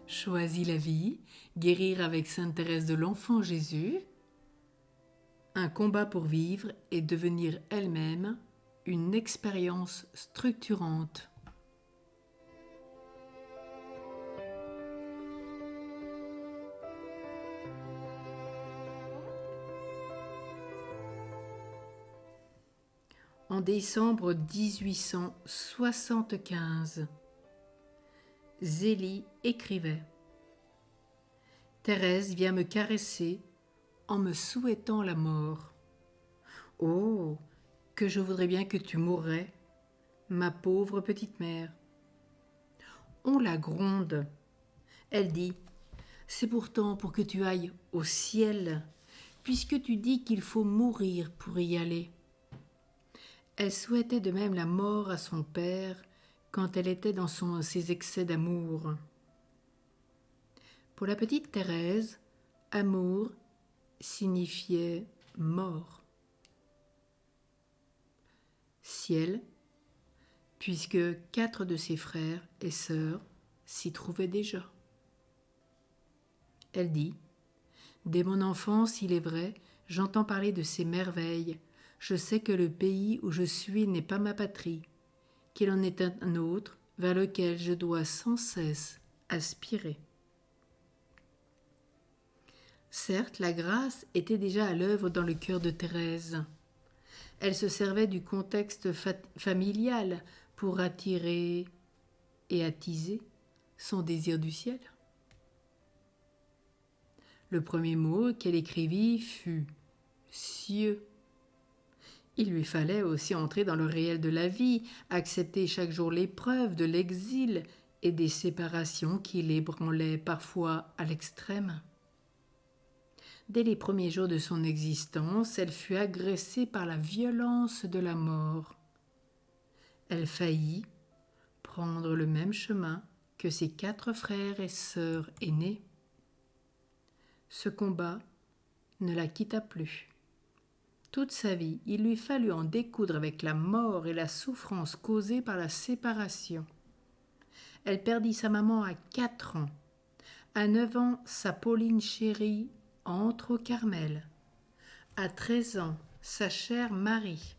Choisis la vie, guérir avec Sainte Thérèse de l'Enfant Jésus, un combat pour vivre et devenir elle-même une expérience structurante. En décembre 1875, Zélie écrivait « Thérèse vient me caresser en me souhaitant la mort. Oh, que je voudrais bien que tu mourrais, ma pauvre petite mère. » On la gronde. Elle dit « C'est pourtant pour que tu ailles au ciel, puisque tu dis qu'il faut mourir pour y aller. » Elle souhaitait de même la mort à son père quand elle était dans ses excès d'amour. Pour la petite Thérèse, amour signifiait mort. Ciel, puisque 4 de ses frères et sœurs s'y trouvaient déjà. Elle dit « Dès mon enfance, il est vrai, j'entends parler de ces merveilles. Je sais que le pays où je suis n'est pas ma patrie, qu'il en est un autre vers lequel je dois sans cesse aspirer. » Certes, la grâce était déjà à l'œuvre dans le cœur de Thérèse. Elle se servait du contexte familial pour attirer et attiser son désir du ciel. Le premier mot qu'elle écrivit fut « cieux ». Il lui fallait aussi entrer dans le réel de la vie, accepter chaque jour l'épreuve de l'exil et des séparations qui l'ébranlaient parfois à l'extrême. Dès les premiers jours de son existence, elle fut agressée par la violence de la mort. Elle faillit prendre le même chemin que ses 4 frères et sœurs aînés. Ce combat ne la quitta plus. Toute sa vie, il lui fallut en découdre avec la mort et la souffrance causée par la séparation. Elle perdit sa maman à 4 ans. À 9 ans, sa Pauline chérie entre au Carmel. À 13 ans, sa chère Marie.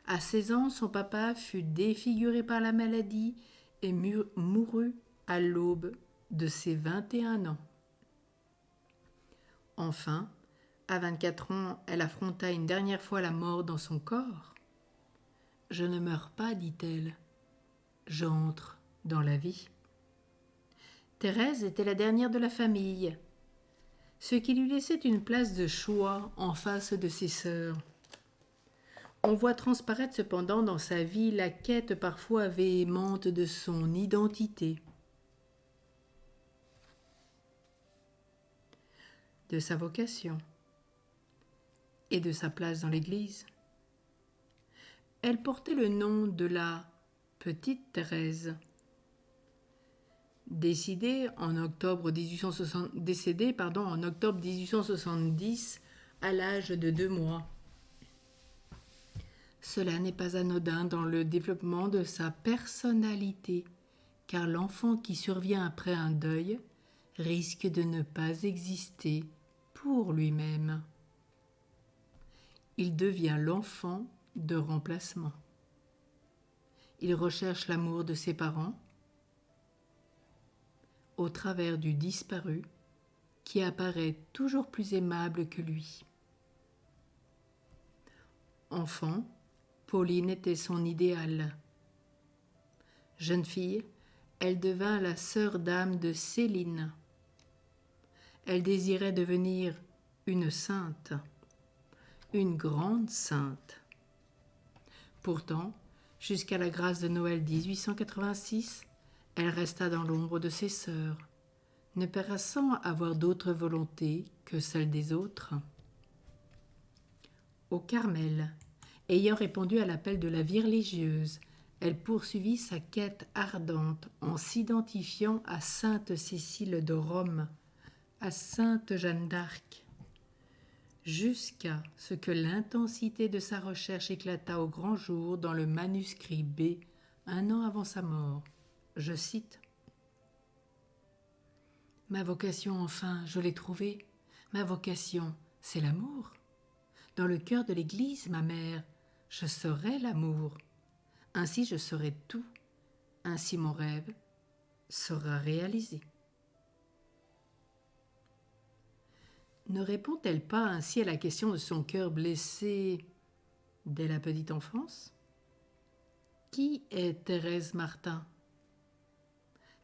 À 16 ans, son papa fut défiguré par la maladie et mourut à l'aube de ses 21 ans. Enfin, à 24 ans, elle affronta une dernière fois la mort dans son corps. « Je ne meurs pas, dit-elle. J'entre dans la vie. » Thérèse était la dernière de la famille, ce qui lui laissait une place de choix en face de ses sœurs. On voit transparaître cependant dans sa vie la quête parfois véhémente de son identité, de sa vocation et de sa place dans l'Église. Elle portait le nom de la petite Thérèse. Décédée en octobre 1870 à l'âge de 2 mois. Cela n'est pas anodin dans le développement de sa personnalité, car l'enfant qui survient après un deuil risque de ne pas exister pour lui-même. Il devient l'enfant de remplacement. Il recherche l'amour de ses parents au travers du disparu qui apparaît toujours plus aimable que lui. Enfant, Pauline était son idéal. Jeune fille, elle devint la sœur d'âme de Céline. Elle désirait devenir une sainte, une grande sainte. Pourtant, jusqu'à la grâce de Noël 1886, elle resta dans l'ombre de ses sœurs, ne paraissant avoir d'autre volonté que celle des autres. Au Carmel, ayant répondu à l'appel de la vie religieuse, elle poursuivit sa quête ardente en s'identifiant à sainte Cécile de Rome, à sainte Jeanne d'Arc, jusqu'à ce que l'intensité de sa recherche éclata au grand jour dans le manuscrit B, 1 an avant sa mort. Je cite Ma vocation, enfin, je l'ai trouvée. Ma vocation, c'est l'amour. Dans le cœur de l'Église, ma mère, je serai l'amour. Ainsi je serai tout. Ainsi mon rêve sera réalisé. Ne répond-elle pas ainsi à la question de son cœur blessé dès la petite enfance? Qui est Thérèse Martin?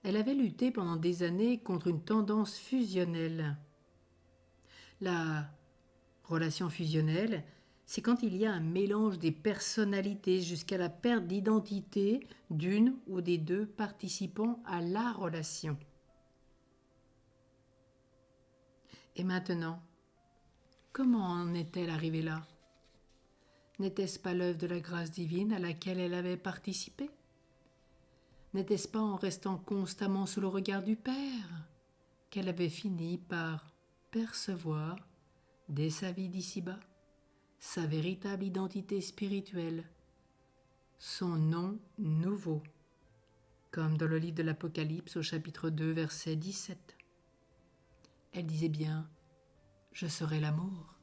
Elle avait lutté pendant des années contre une tendance fusionnelle. La relation fusionnelle, c'est quand il y a un mélange des personnalités jusqu'à la perte d'identité d'une ou des deux participants à la relation. Et maintenant, comment en est-elle arrivée là? N'était-ce pas l'œuvre de la grâce divine à laquelle elle avait participé? N'était-ce pas en restant constamment sous le regard du Père qu'elle avait fini par percevoir, dès sa vie d'ici-bas, sa véritable identité spirituelle, son nom nouveau, comme dans le livre de l'Apocalypse au chapitre 2, verset 17. Elle disait bien « Je serai l'amour ».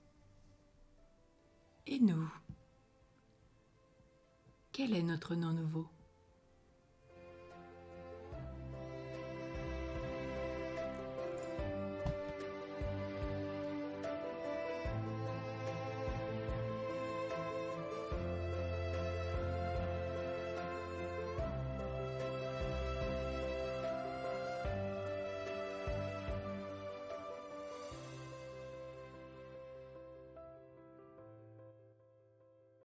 Et nous, quel est notre nom nouveau ?